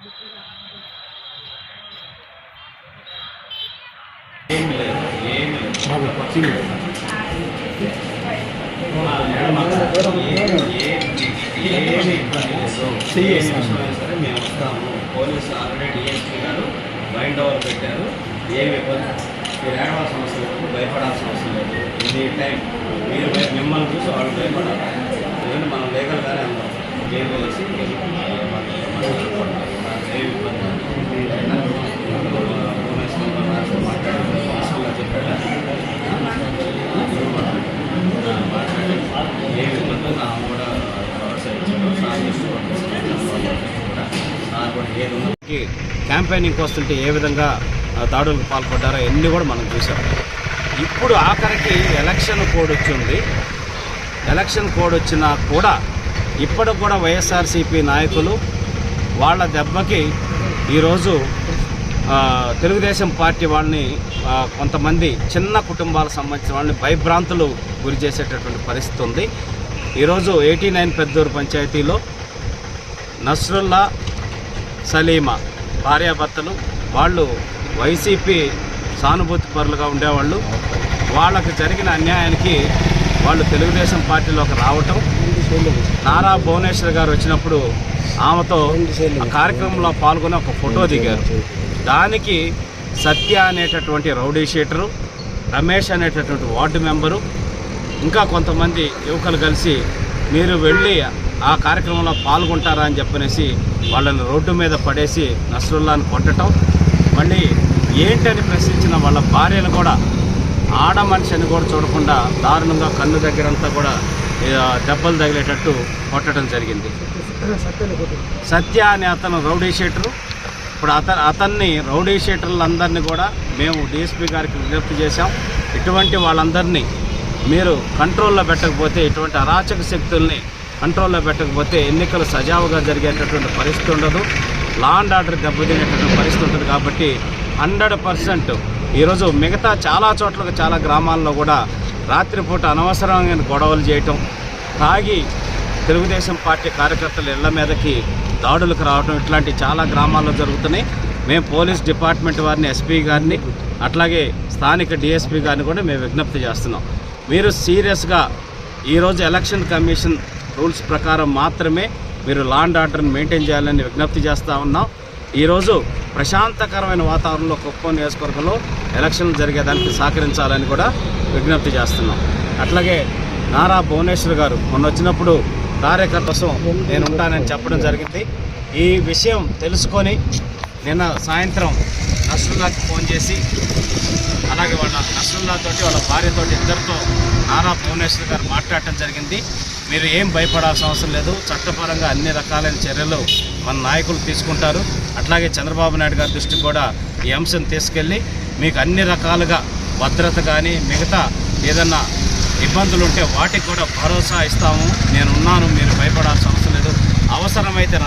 సరే మేము వస్తాము. పోలీసు ఆల్రెడీ డిఎస్పీ గారు బైండ్ ఓవర్ పెట్టారు. ఏమి ఇబ్బంది మీరు ఏడవాల్సిన అవసరం లేదు, భయపడాల్సిన అవసరం లేదు. ఎనీ టైం మీరు మిమ్మల్ని చూసి వాళ్ళు భయపడాలి. ఎందుకంటే మనం లీగల్గానే ఉన్నాం. జైలు వేసి ఏమి ఇబ్బంది మాట్లాడి చెప్పాడా మాట్లాడి ఏమి ఇబ్బంది నా కూడా క్యాంపెయినింగ్ వస్తుంటే ఏ విధంగా దాడులకు పాల్పడ్డారో ఎన్ని కూడా మనం చూసాం. ఇప్పుడు ఆఖరికి ఎలక్షన్ కోడ్ వచ్చింది. ఎలక్షన్ కోడ్ వచ్చినా కూడా ఇప్పటికి కూడా వైఎస్ఆర్సీపీ నాయకులు వాళ్ళ దెబ్బకి ఈరోజు తెలుగుదేశం పార్టీ వాళ్ళని కొంతమంది చిన్న కుటుంబాలకు సంబంధించిన వాళ్ళని భయభ్రాంతులు గురి చేసేటటువంటి పరిస్థితి ఉంది. ఈరోజు 89 పెద్దూరు పంచాయతీలో నస్రుల్లా, సలీమా భార్యాభర్తలు వాళ్ళు వైసీపీ సానుభూతి పరులుగా ఉండేవాళ్ళు. వాళ్ళకు జరిగిన అన్యాయానికి వాళ్ళు తెలుగుదేశం పార్టీలోకి రావటం, నారా భువనేశ్వర్ గారు వచ్చినప్పుడు ఆమెతో ఆ కార్యక్రమంలో పాల్గొని ఒక ఫోటో దిగారు. దానికి సత్య అనేటటువంటి రౌడీ షీటరు, రమేష్ అనేటటువంటి వార్డు మెంబరు, ఇంకా కొంతమంది యువకులు కలిసి మీరు వెళ్ళి ఆ కార్యక్రమంలో పాల్గొంటారా అని చెప్పనేసి వాళ్ళని రోడ్డు మీద పడేసి నస్రుల్లాని కొట్టడం, మళ్ళీ ఏంటని ప్రశ్నించిన వాళ్ళ భార్యను కూడా ఆడ మనిషిని కూడా చూడకుండా దారుణంగా కన్ను దగ్గరంతా కూడా దెబ్బలు తగిలేటట్టు కొట్టడం జరిగింది. సత్య అనే అతను రౌడీ షీటరు. ఇప్పుడు అతన్ని రౌడీ షీటర్లందరినీ కూడా మేము డిఎస్పీ గారికి విజ్ఞప్తి చేశాం. ఇటువంటి వాళ్ళందరినీ మీరు కంట్రోల్లో పెట్టకపోతే, ఇటువంటి అరాచక శక్తుల్ని కంట్రోల్లో పెట్టకపోతే ఎన్నికలు సజావుగా జరిగేటటువంటి పరిస్థితి ఉండదు, లా అండ్ ఆర్డర్ దెబ్బతినేటటువంటి పరిస్థితి ఉంటుంది. కాబట్టి 100% ఈరోజు మిగతా చాలా చోట్ల చాలా గ్రామాల్లో కూడా రాత్రిపూట అనవసరమైన గొడవలు చేయటం, తాగి తెలుగుదేశం పార్టీ కార్యకర్తల ఇళ్ల మీదకి దాడులకు రావడం, ఇట్లాంటి చాలా గ్రామాల్లో జరుగుతున్నాయి. మేము పోలీస్ డిపార్ట్మెంట్ వారిని, ఎస్పీ గారిని, అట్లాగే స్థానిక డిఎస్పీ గారిని కూడా మేము విజ్ఞప్తి చేస్తున్నాం. మీరు సీరియస్గా ఈరోజు ఎలక్షన్ కమిషన్ రూల్స్ ప్రకారం మాత్రమే మీరు లా అండ్ ఆర్డర్ని మెయింటైన్ చేయాలని విజ్ఞప్తి చేస్తూ ఉన్నాం. ఈరోజు ప్రశాంతకరమైన వాతావరణంలో కుప్పం నియోజకవర్గంలో ఎలక్షన్లు జరిగేదానికి సహకరించాలని కూడా విజ్ఞప్తి చేస్తున్నాం. అట్లాగే నారా భువనేశ్వర్ గారు మొన్న వచ్చినప్పుడు కార్యకర్త కోసం నేను ఉంటానని చెప్పడం జరిగింది. ఈ విషయం తెలుసుకొని నిన్న సాయంత్రం నస్రుల్లాకి ఫోన్ చేసి, అలాగే వాళ్ళ నస్రుల్లాతోటి వాళ్ళ భార్యతోటి ఇద్దరితో నారా భువనేశ్వర్ గారు మాట్లాడటం జరిగింది. మీరు ఏం భయపడాల్సిన అవసరం లేదు, చట్టపరంగా అన్ని రకాలైన చర్యలు మన నాయకులు తీసుకుంటారు. అట్లాగే చంద్రబాబు నాయుడు గారి దృష్టికి కూడా ఈ అంశం తీసుకెళ్ళి మీకు అన్ని రకాలుగా భద్రత కానీ మిగతా ఏదన్నా ఇబ్బందులు ఉంటే వాటికి కూడా భరోసా ఇస్తాము. నేనున్నాను, మీరు భయపడాల్సిన అవసరం లేదు. అవసరమైతే